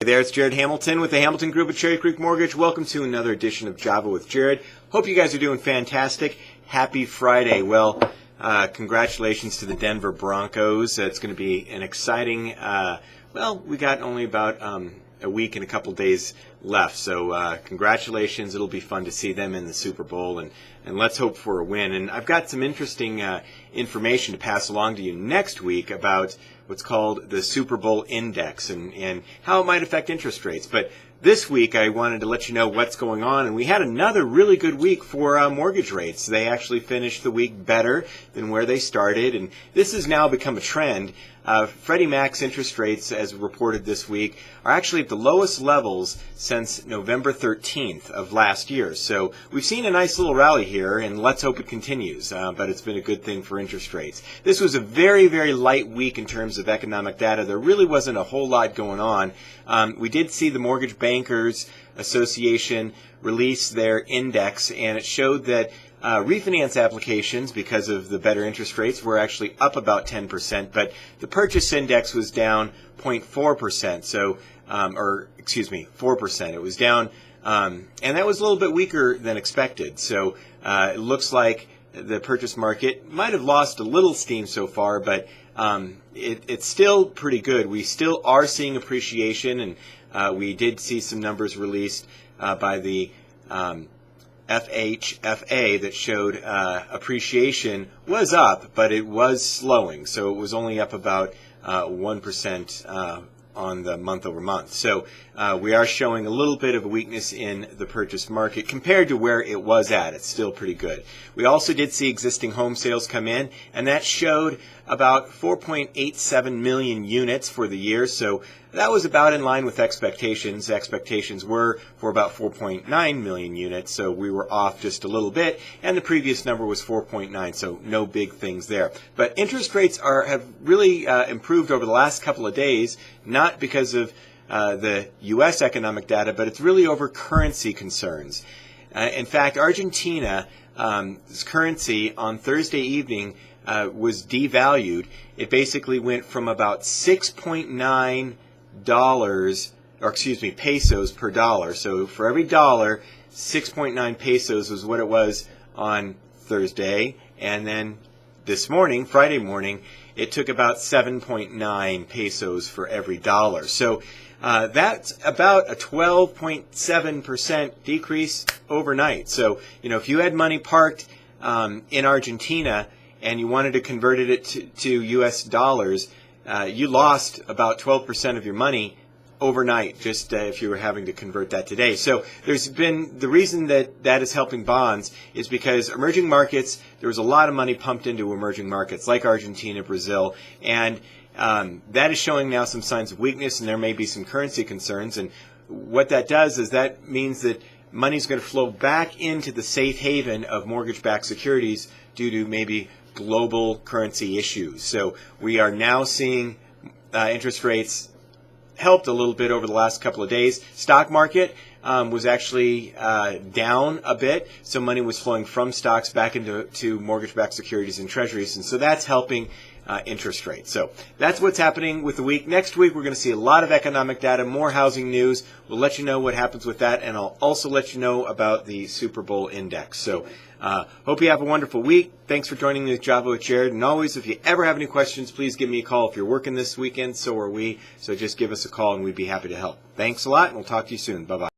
Hey there, it's Jared Hamilton with the Hamilton Group at Cherry Creek Mortgage. Welcome to another edition of Java with Jared. Hope you guys are doing fantastic. Happy Friday. Well, congratulations to the Denver Broncos. It's going to be an exciting, we got only about a week and a couple days left. So congratulations. It'll be fun to see them in the Super Bowl, and let's hope for a win. And I've got some interesting information to pass along to you next week about what's called the Super Bowl Index and how it might affect interest rates. But this week I wanted to let you know what's going on, and we had another really good week for mortgage rates. They actually finished the week better than where they started, and this has now become a trend. Freddie Mac's interest rates, as reported this week, are actually at the lowest levels since November 13th of last year. So we've seen a nice little rally here, and let's hope it continues. But it's been a good thing for interest rates. This was a very, very light week in terms of economic data. There really wasn't a whole lot going on. We did see the Mortgage Bankers Association release their index, and it showed that refinance applications, because of the better interest rates, were actually up about 10%, but the purchase index was down 0.4%, 4%. It was down, and that was a little bit weaker than expected. So it looks like the purchase market might have lost a little steam so far, but it's still pretty good. We still are seeing appreciation, and we did see some numbers released by the FHFA that showed appreciation was up, but it was slowing. So it was only up about 1% on the month over month. So we are showing a little bit of a weakness in the purchase market compared to where it was at. It's still pretty good. We also did see existing home sales come in, and that showed about 4.87 million units for the year. So that was about in line with expectations. Expectations were for about 4.9 million units, so we were off just a little bit, and the previous number was 4.9, so no big things there. But interest rates have really improved over the last couple of days, not because of the U.S. economic data, but it's really over currency concerns. In fact, Argentina's currency on Thursday evening was devalued. It basically went from about 6.9 pesos per dollar. So for every dollar, 6.9 pesos was what it was on Thursday. And then this morning, Friday morning, it took about 7.9 pesos for every dollar. So that's about a 12.7% decrease overnight. So, if you had money parked in Argentina and you wanted to convert it to U.S. dollars, you lost about 12% of your money overnight, just if you were having to convert that today. So there's been, the reason that is helping bonds is because emerging markets, there was a lot of money pumped into emerging markets like Argentina, Brazil, and that is showing now some signs of weakness, and there may be some currency concerns. And what that does is that means that money is going to flow back into the safe haven of mortgage-backed securities due to maybe global currency issues. So we are now seeing interest rates helped a little bit over the last couple of days. Stock market was actually down a bit, so money was flowing from stocks back into mortgage-backed securities and treasuries, and so that's helping interest rates. So that's what's happening with the week. Next week, we're going to see a lot of economic data, more housing news. We'll let you know what happens with that, and I'll also let you know about the Super Bowl Index. So hope you have a wonderful week. Thanks for joining me with Java with Jared. And always, if you ever have any questions, please give me a call. If you're working this weekend, so are we. So just give us a call, and we'd be happy to help. Thanks a lot, and we'll talk to you soon. Bye-bye.